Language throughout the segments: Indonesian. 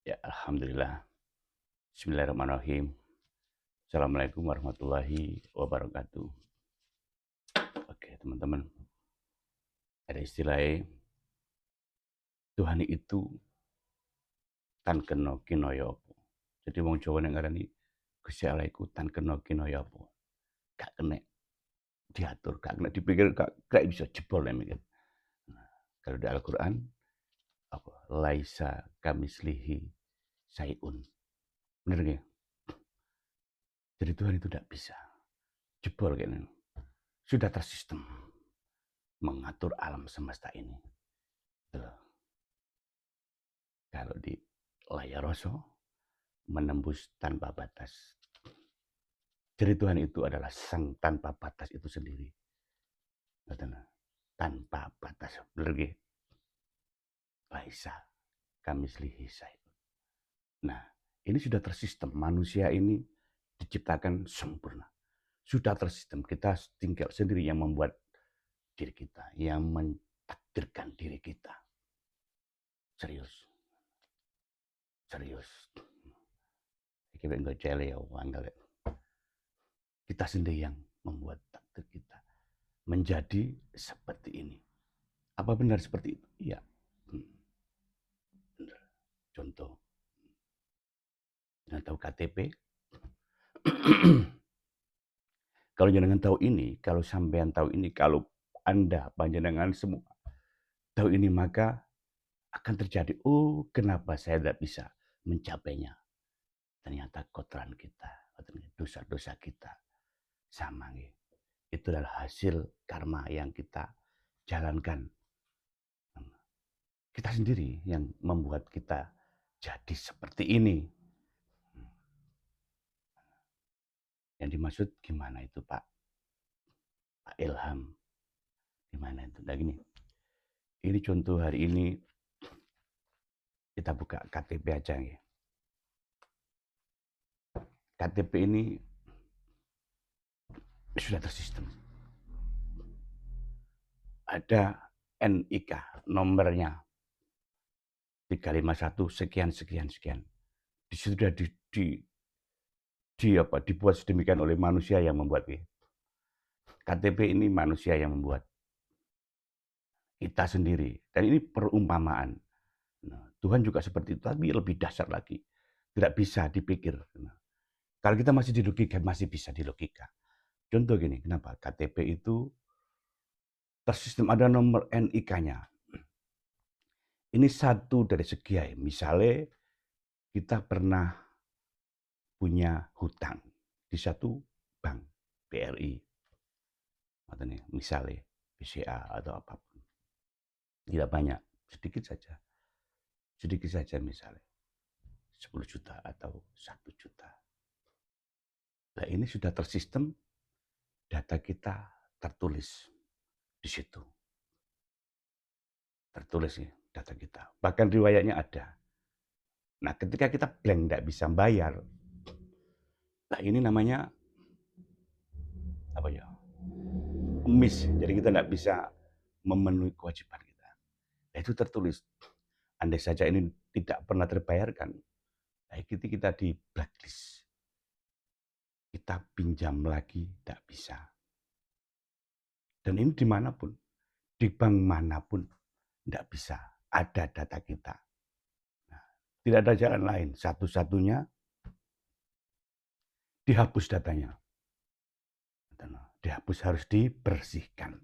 Ya, alhamdulillah. Bismillahirrahmanirrahim. Assalamualaikum warahmatullahi wabarakatuh. Oke, teman-teman. Ada istilahnya, Tuhan itu tan kena kinaya apa. Jadi wong Jawa nek ngarani Gusti Allah iku tan kena kinaya apa. Gak kena diatur, gak kena dipikir, gak bisa jebol nek mikir. Nah, kalau di Al-Qur'an apa? Laisa kamislihi syai'un. Bener nggih? Jadi Tuhan itu tidak bisa jebol kayaknya. Sudah tersistem mengatur alam semesta ini. Tuh. Kalau di layar raso menembus tanpa batas. Jadi Tuhan itu adalah sang tanpa batas itu sendiri. Tanpa batas. Bener gak? Laisa kamislihi syai'un. Nah, ini sudah tersistem. Manusia ini diciptakan sempurna. Sudah tersistem. Kita tinggal sendiri yang membuat diri kita. Yang mentakdirkan diri kita. Serius. Serius. Kita nggak cele ya, kita sendiri yang membuat takdir kita menjadi seperti ini. Apa benar seperti itu? Iya. Benar. Contoh, jangan tahu KTP. Kalau jangan tahu ini, kalau sampean tahu ini, kalau Anda, panjenengan semua tahu ini, maka akan terjadi, oh kenapa saya tidak bisa mencapainya. Ternyata kotoran kita, dosa-dosa kita. Sama nih. Itu adalah hasil karma yang kita jalankan. Kita sendiri yang membuat kita jadi seperti ini. Yang dimaksud gimana itu Pak? Pak Ilham. Gimana itu? Nah gini, ini contoh hari ini kita buka KTP aja nih. KTP ini sudah tersistem. Ada NIK, nomornya 351 sekian sekian sekian. Di situ sudah dibuat sedemikian oleh manusia yang membuat ini. KTP ini manusia yang membuat. Kita sendiri. Dan ini perumpamaan. Nah, Tuhan juga seperti itu, tapi lebih dasar lagi. Tidak bisa dipikir. Nah, kalau kita masih di logika, masih bisa di logika. Contoh gini, kenapa? KTP itu tersistem ada nomor NIK-nya. Ini satu dari sekian. Misalnya kita pernah punya hutang di satu bank, BRI. Misalnya BCA atau apapun. Tidak banyak, sedikit saja. Sedikit saja misalnya. 10 juta atau 1 juta. Nah ini sudah tersistem, data kita tertulis di situ. Tertulis ya data kita. Bahkan riwayatnya ada. Nah ketika kita blank tidak bisa bayar, nah ini namanya apa ya? Miss. Jadi kita tidak bisa memenuhi kewajiban kita. Nah, itu tertulis. Andai saja ini tidak pernah terbayarkan, nah itu kita di blacklist. Kita pinjam lagi tidak bisa. Dan ini dimanapun, di bank manapun tidak bisa ada data kita. Nah, tidak ada jalan lain. Satu-satunya dihapus datanya. Dihapus, harus dibersihkan.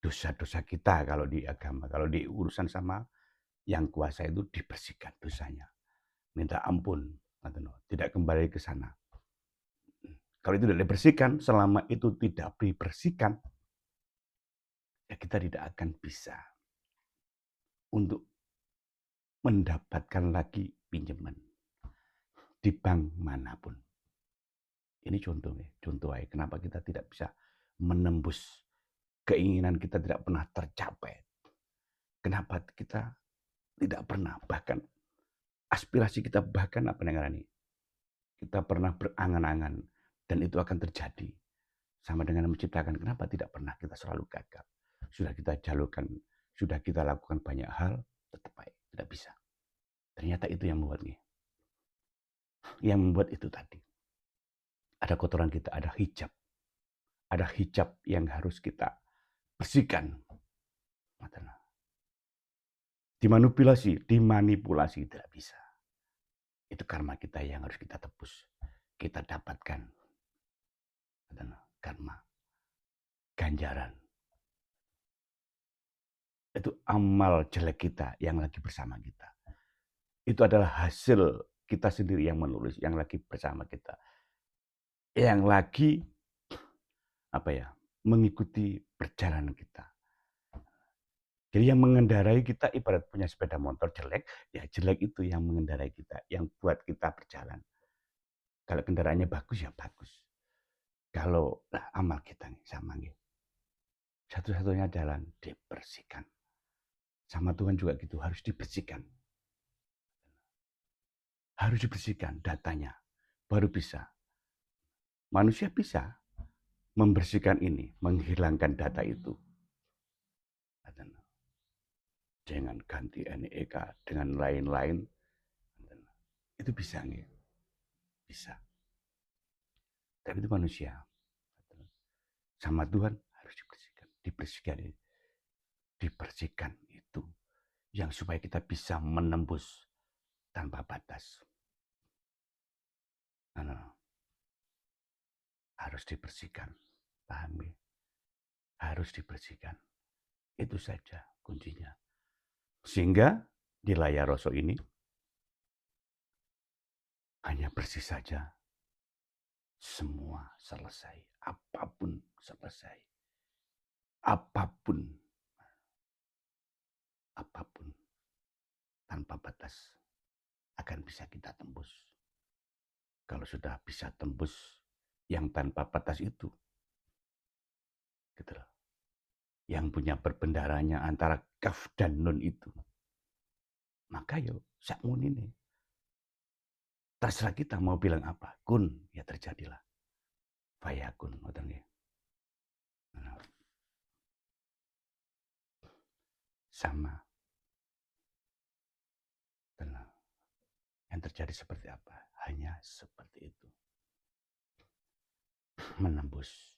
Dosa-dosa kita kalau di agama, kalau di urusan sama yang kuasa itu dibersihkan dosanya. Minta ampun, tidak kembali ke sana. Kalau itu tidak dibersihkan, selama itu tidak dibersihkan, ya kita tidak akan bisa untuk mendapatkan lagi pinjaman di bank manapun. Ini contohnya, contoh aja kenapa kita tidak bisa menembus keinginan kita tidak pernah tercapai. Kenapa kita tidak pernah, bahkan aspirasi kita bahkan apa yang ini, kita pernah berangan-angan dan itu akan terjadi. Sama dengan menciptakan, kenapa tidak pernah kita selalu gagal. Sudah kita jalurkan, sudah kita lakukan banyak hal, tetap baik, tidak bisa. Ternyata itu yang membuat nih. Yang membuat itu tadi. Ada kotoran kita, ada hijab. Ada hijab yang harus kita bersihkan. Dimanipulasi tidak bisa. Itu karma kita yang harus kita tebus. Kita dapatkan karma, ganjaran. Itu amal jelek kita yang lagi bersama kita. Itu adalah hasil kita sendiri yang menulis, yang lagi bersama kita. Yang lagi mengikuti perjalanan kita. Jadi yang mengendarai kita ibarat punya sepeda motor jelek, ya jelek itu yang mengendarai kita, yang buat kita berjalan. Kalau kendaraannya bagus, ya bagus. Kalau amal kita nih sama nih. Satu-satunya jalan dibersihkan. Sama Tuhan juga gitu, harus dibersihkan. Harus dibersihkan datanya, baru bisa. Manusia bisa membersihkan ini, menghilangkan data itu. Dengan ganti NIK, dengan lain-lain. Itu bisa nih. Bisa. Tapi itu manusia. Sama Tuhan harus dibersihkan. Dibersihkan itu. Yang supaya kita bisa menembus tanpa batas. Harus dibersihkan. Paham ya? Harus dibersihkan. Itu saja kuncinya. Sehingga di layar Rosso ini hanya bersih saja. Semua selesai. Apapun selesai. Apapun tanpa batas akan bisa kita tembus. Kalau sudah bisa tembus yang tanpa batas itu, gitu loh. Yang punya perbendaharanya antara kaf dan nun itu. Maka yo sakmun ini. Terserah kita mau bilang apa. Kun, ya terjadilah. Fayakun, ngoten nggih. Sama. Tenang. Yang terjadi seperti apa? Hanya seperti itu. Menembus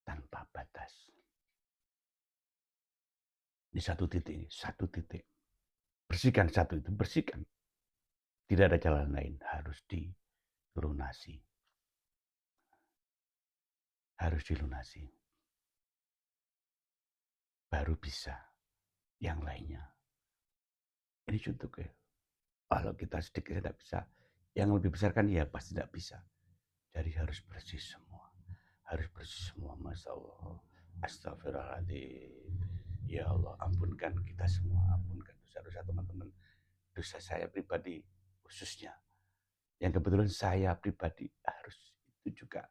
tanpa batas. Di satu titik. Bersihkan satu itu, bersihkan. Tidak ada jalan lain, harus dilunasi. Harus dilunasi. Baru bisa yang lainnya. Ini contoh ya. Kalau kita sedikit tidak bisa, yang lebih besar kan ya pasti tidak bisa. Jadi harus bersih semua. Harus bersih semua, Masya Allah. Astagfirullahaladzim. Ya Allah, ampunkan kita semua. Ampunkan dosa-dosa teman-teman. Dosa saya pribadi khususnya. Yang kebetulan saya pribadi harus itu juga.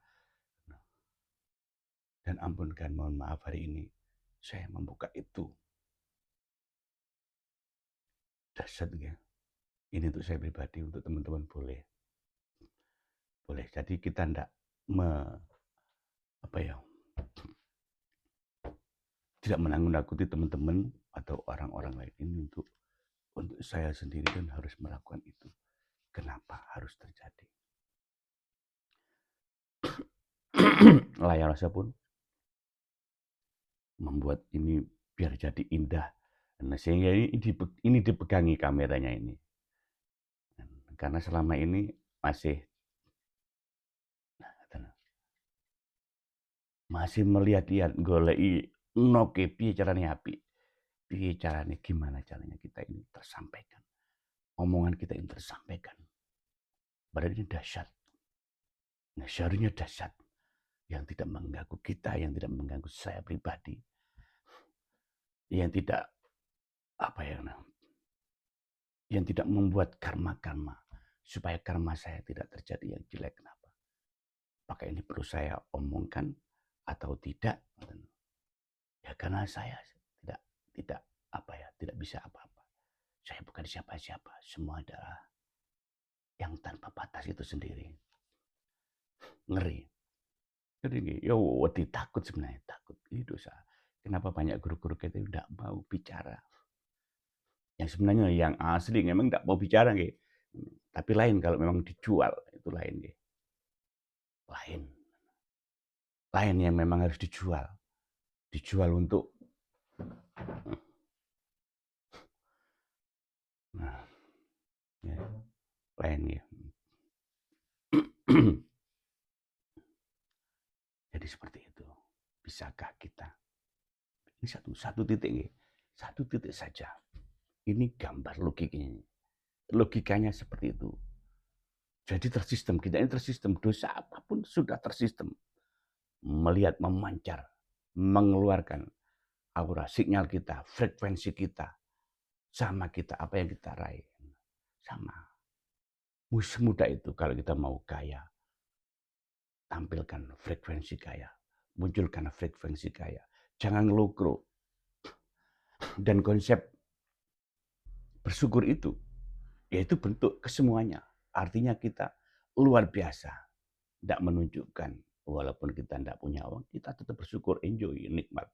Dan ampunkan, mohon maaf hari ini saya membuka itu. Dahsyat ya. Ini untuk saya pribadi, untuk teman-teman boleh. Boleh. Jadi kita tidak tidak menakut-nakuti teman-teman atau orang-orang lain ini untuk saya sendiri dan harus melakukan itu. Kenapa harus terjadi? Layar Rosso pun membuat ini biar jadi indah. Nah, sehingga ini dipegangi kameranya ini. Karena selama ini masih melihat-lihat golei noke piye caranya api. Piye caranya, gimana caranya kita ini tersampaikan. Omongan kita ini tersampaikan. Padahal ini dahsyat. Nah, seharusnya dahsyat. Yang tidak mengganggu kita, yang tidak mengganggu saya pribadi. Yang tidak yang tidak membuat karma-karma. Supaya karma saya tidak terjadi yang jelek. Kenapa? Apakah ini perlu saya omongkan atau tidak? Ya karena saya tidak bisa apa-apa. Saya bukan siapa-siapa. Semua adalah yang tanpa batas itu sendiri. Ngeri. Jadi ya takut sebenarnya. Takut. Ini dosa. Kenapa banyak guru-guru kita tidak mau bicara? Yang sebenarnya yang asli memang ndak mau bicara nggih. Tapi lain kalau memang dijual, itu lain nggih. Lain. Lain yang memang harus dijual. Dijual untuk nah, ya, lain ya. Jadi seperti itu. Bisakah kita? Ini satu titik nggih. Satu titik saja. Ini gambar logikanya. Logikanya seperti itu. Jadi tersistem, kita ini tersistem. Dosa apapun sudah tersistem. Melihat memancar, mengeluarkan aura, sinyal kita, frekuensi kita, sama kita, apa yang kita raih. Sama. Semudah itu kalau kita mau kaya. Tampilkan frekuensi kaya. Munculkan frekuensi kaya. Jangan ngelukro. Dan konsep bersyukur itu, yaitu bentuk kesemuanya. Artinya kita luar biasa. Tidak menunjukkan, walaupun kita tidak punya uang, kita tetap bersyukur, enjoy, nikmat.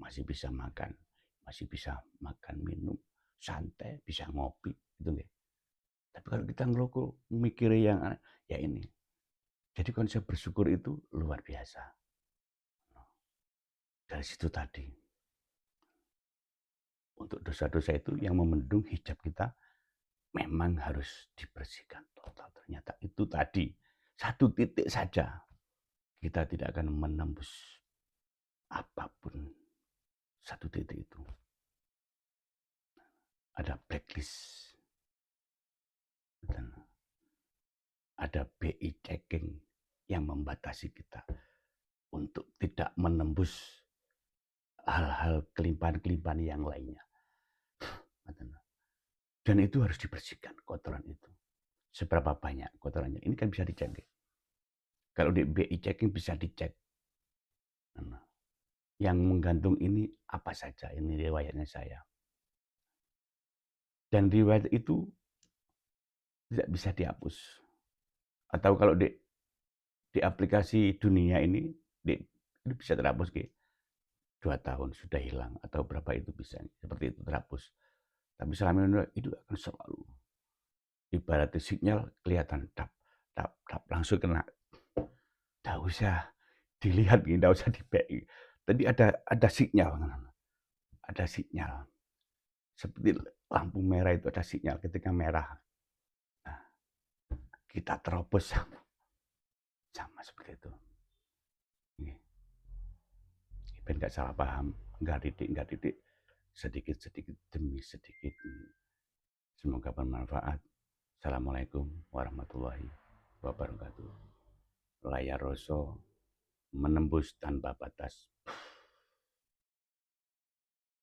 Masih bisa makan, masih bisa makan, minum, santai, bisa ngopi. Gitu. Tapi kalau kita ngelukro, mikir yang aneh, ya ini. Jadi konsep bersyukur itu luar biasa. Dari situ tadi, untuk dosa-dosa itu yang memendung hijab kita memang harus dibersihkan total. Ternyata itu tadi, satu titik saja kita tidak akan menembus apapun. Satu titik itu. Ada blacklist. Dan ada BI checking yang membatasi kita untuk tidak menembus hal-hal kelimpahan-kelimpahan yang lainnya. Dan itu harus dibersihkan, kotoran itu. Seberapa banyak kotorannya. Ini kan bisa dicek. Kalau di BI checking bisa dicek. Yang menggantung ini apa saja. Ini riwayatnya saya. Dan riwayat itu tidak bisa dihapus. Atau kalau di aplikasi dunia ini bisa terhapus. 2 tahun sudah hilang. Atau berapa itu bisa. Seperti itu terhapus. Tapi selama ini itu akan selalu. Ibaratnya sinyal kelihatan. Tap, tap, tap. Langsung kena. Tidak usah dilihat. Tidak usah di-BI. Tadi ada sinyal. Ada sinyal. Seperti lampu merah itu ada sinyal ketika merah. Nah, kita terobos sama seperti itu. Ben nggak salah paham, nggak didik, sedikit demi sedikit. Semoga bermanfaat. Assalamualaikum warahmatullahi wabarakatuh. Layar Roso menembus tanpa batas.